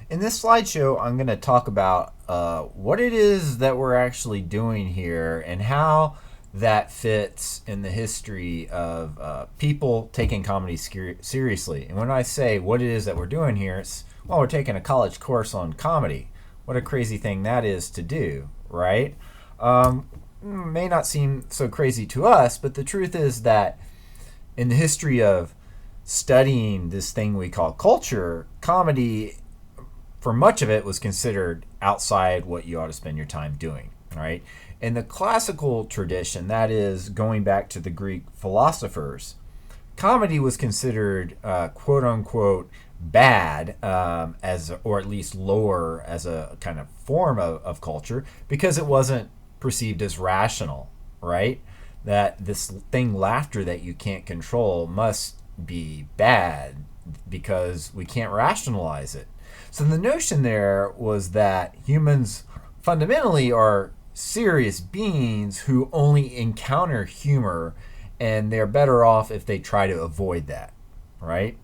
In this slideshow, I'm going to talk about what it is that we're actually doing here and how that fits in the history of people taking comedy seriously. And when I say what it is that we're doing here, it's, well, we're taking a college course on comedy. What a crazy thing that is to do, right? May not seem so crazy to us, but the truth is that in the history of studying this thing we call culture, comedy for much of it was considered outside what you ought to spend your time doing, right? In the classical tradition, that is going back to the Greek philosophers, comedy was considered quote unquote bad as or at least lower as a kind of form of culture because it wasn't perceived as rational, right? That this thing laughter that you can't control must be bad because we can't rationalize it. So the notion there was that humans fundamentally are serious beings who only encounter humor, and they're better off if they try to avoid that, right?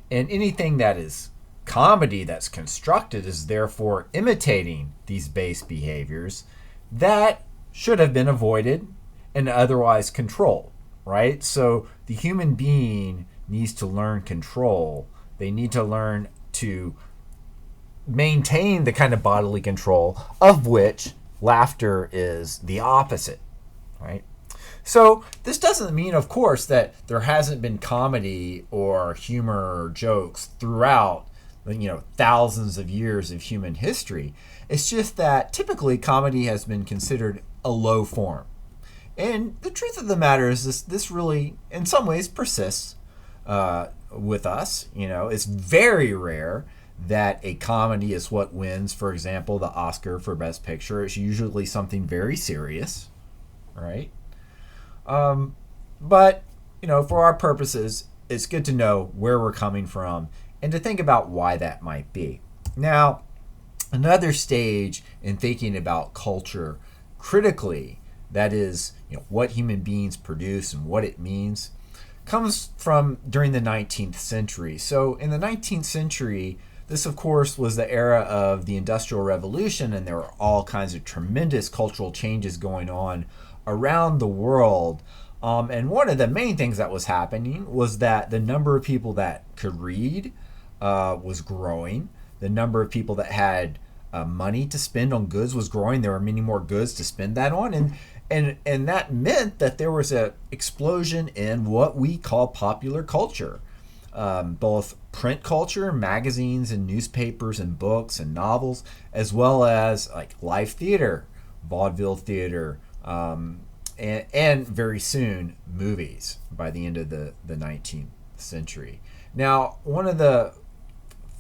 And anything that is comedy that's constructed is therefore imitating these base behaviors that should have been avoided and otherwise controlled, right? So the human being needs to learn control. They need to learn to maintain the kind of bodily control of which laughter is the opposite, right? So this doesn't mean, of course, that there hasn't been comedy or humor or jokes throughout, thousands of years of human history. It's just that typically comedy has been considered a low form. And the truth of the matter is this really, in some ways, persists with us. It's very rare that a comedy is what wins, for example, the Oscar for Best Picture. It's usually something very serious, right? But, for our purposes, it's good to know where we're coming from and to think about why that might be. Now, another stage in thinking about culture critically, that is, what human beings produce and what it means, comes from during the 19th century. So in the 19th century, this, of course, was the era of the Industrial Revolution, and there were all kinds of tremendous cultural changes going on around the world. And one of the main things that was happening was that the number of people that could read was growing. The number of people that had money to spend on goods was growing. There were many more goods to spend that on. And that meant that there was an explosion in what we call popular culture. Both print culture, magazines and newspapers and books and novels, as well as like live theater, vaudeville theater, and very soon movies by the end of the 19th century. Now, one of the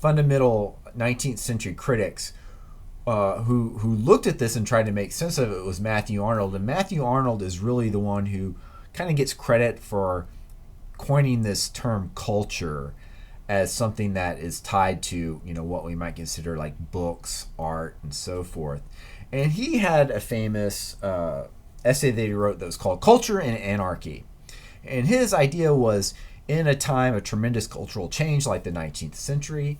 fundamental 19th century critics who looked at this and tried to make sense of it was Matthew Arnold. And Matthew Arnold is really the one who kind of gets credit for coining this term culture as something that is tied to, what we might consider like books, art, and so forth. And he had a famous essay that he wrote that was called Culture and Anarchy. And his idea was, in a time of tremendous cultural change like the 19th century,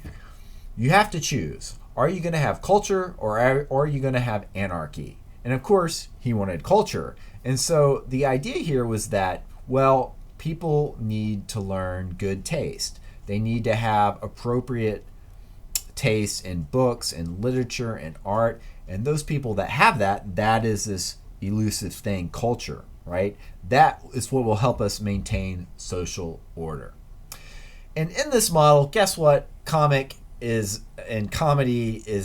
you have to choose. Are you going to have culture or are you going to have anarchy? And of course, he wanted culture. And so the idea here was that, well, people need to learn good taste. They need to have appropriate taste in books and literature and art. And those people that have that is this elusive thing, culture, right? That is what will help us maintain social order. And in this model, guess what? Comedy is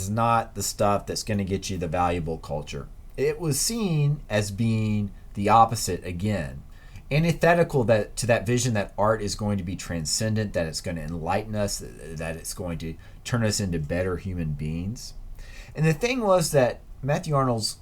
not the stuff that's going to get you the valuable culture. It was seen as being the opposite again. Antithetical to that vision that art is going to be transcendent, that it's going to enlighten us, that it's going to turn us into better human beings. And the thing was that Matthew Arnold's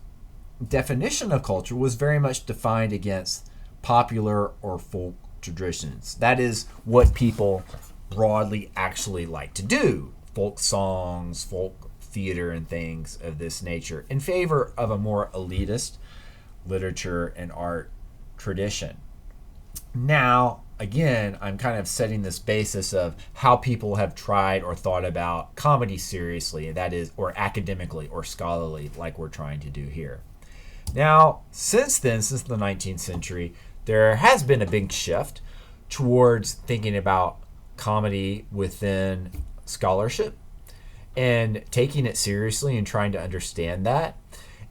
definition of culture was very much defined against popular or folk traditions. That is what people broadly actually like to do. Folk songs, folk theater, and things of this nature, in favor of a more elitist literature and art tradition. Now, again, I'm kind of setting this basis of how people have tried or thought about comedy seriously, that is, or academically or scholarly, like we're trying to do here. Now, since then, since the 19th century, there has been a big shift towards thinking about comedy within scholarship and taking it seriously and trying to understand that.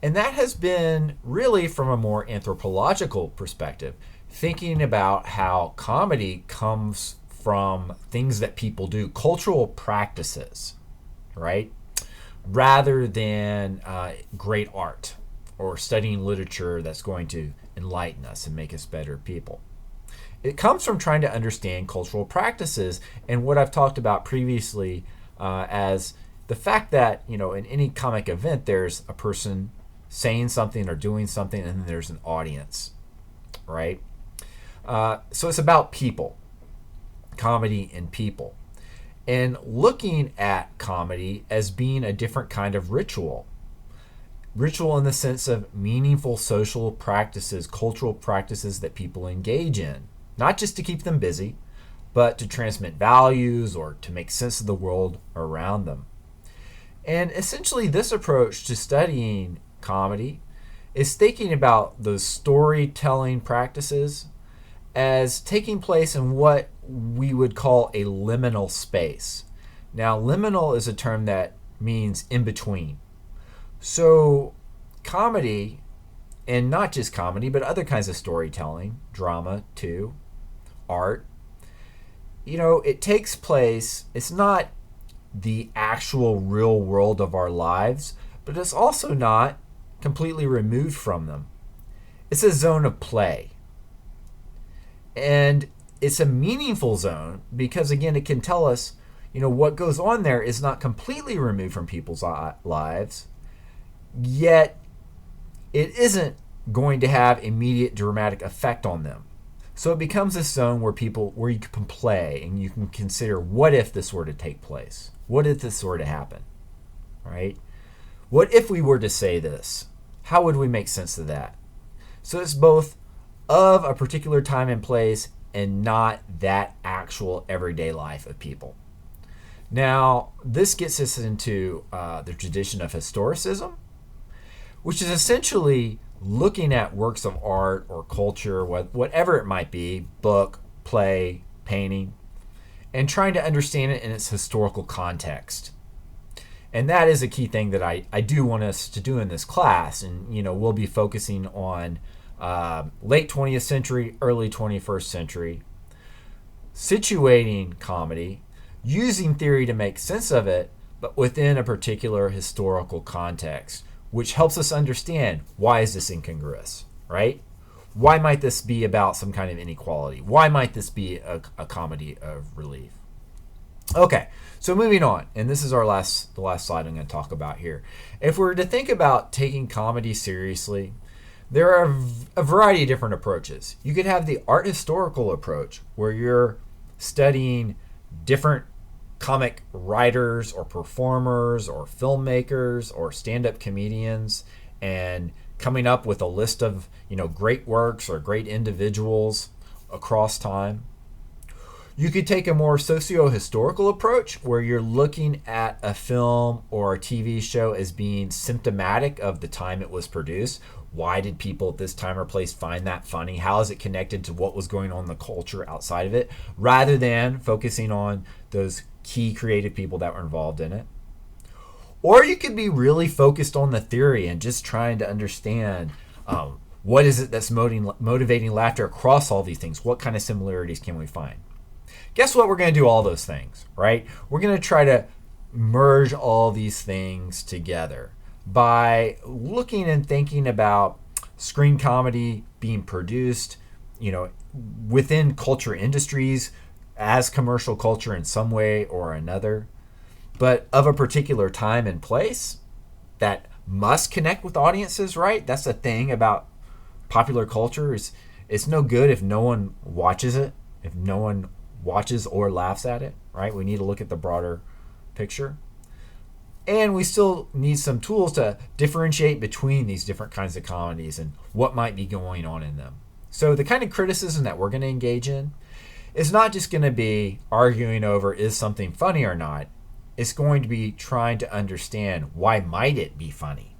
And that has been really from a more anthropological perspective, thinking about how comedy comes from things that people do, cultural practices, right? Rather than great art or studying literature that's going to enlighten us and make us better people. It comes from trying to understand cultural practices and what I've talked about previously as the fact that, in any comic event, there's a person saying something or doing something, and then there's an audience, right? So it's about people, comedy and people, and looking at comedy as being a different kind of ritual. Ritual in the sense of meaningful social practices, cultural practices that people engage in, not just to keep them busy, but to transmit values or to make sense of the world around them. And essentially, this approach to studying comedy is thinking about those storytelling practices as taking place in what we would call a liminal space. Now, liminal is a term that means in between. So, comedy, and not just comedy, but other kinds of storytelling, drama too, art, it takes place, it's not the actual real world of our lives, but it's also not completely removed from them. It's a zone of play. And it's a meaningful zone because, again, it can tell us, what goes on there is not completely removed from people's lives, yet it isn't going to have immediate dramatic effect on them. So it becomes a zone where you can play and you can consider, what if this were to take place? What if this were to happen? Right? What if we were to say this? How would we make sense of that? So it's both of a particular time and place and not that actual everyday life of people. Now, this gets us into the tradition of historicism, which is essentially looking at works of art or culture, whatever it might be, book, play, painting, and trying to understand it in its historical context. And that is a key thing that I do want us to do in this class. And, we'll be focusing on late 20th century, early 21st century, situating comedy, using theory to make sense of it, but within a particular historical context, which helps us understand, why is this incongruous, right? Why might this be about some kind of inequality? Why might this be a comedy of relief? Okay, so moving on, and this is the last slide I'm going to talk about here. If we're to think about taking comedy seriously, there are a variety of different approaches. You could have the art historical approach, where you're studying different comic writers or performers or filmmakers or stand-up comedians and coming up with a list of great works or great individuals across time. You could take a more socio-historical approach, where you're looking at a film or a TV show as being symptomatic of the time it was produced. Why did people at this time or place find that funny? How is it connected to what was going on in the culture outside of it, rather than focusing on those key creative people that were involved in it? Or you could be really focused on the theory and just trying to understand what is it that's motivating laughter across all these things. What kind of similarities can we find? Guess what? We're going to do all those things, right? We're going to try to merge all these things together by looking and thinking about screen comedy being produced, within culture industries as commercial culture in some way or another, but of a particular time and place that must connect with audiences, right? That's the thing about popular culture, is it's no good if no one watches it, if no one watches or laughs at it, right? We need to look at the broader picture. And we still need some tools to differentiate between these different kinds of comedies and what might be going on in them. So the kind of criticism that we're going to engage in it's not just going to be arguing over is something funny or not. It's going to be trying to understand why might it be funny.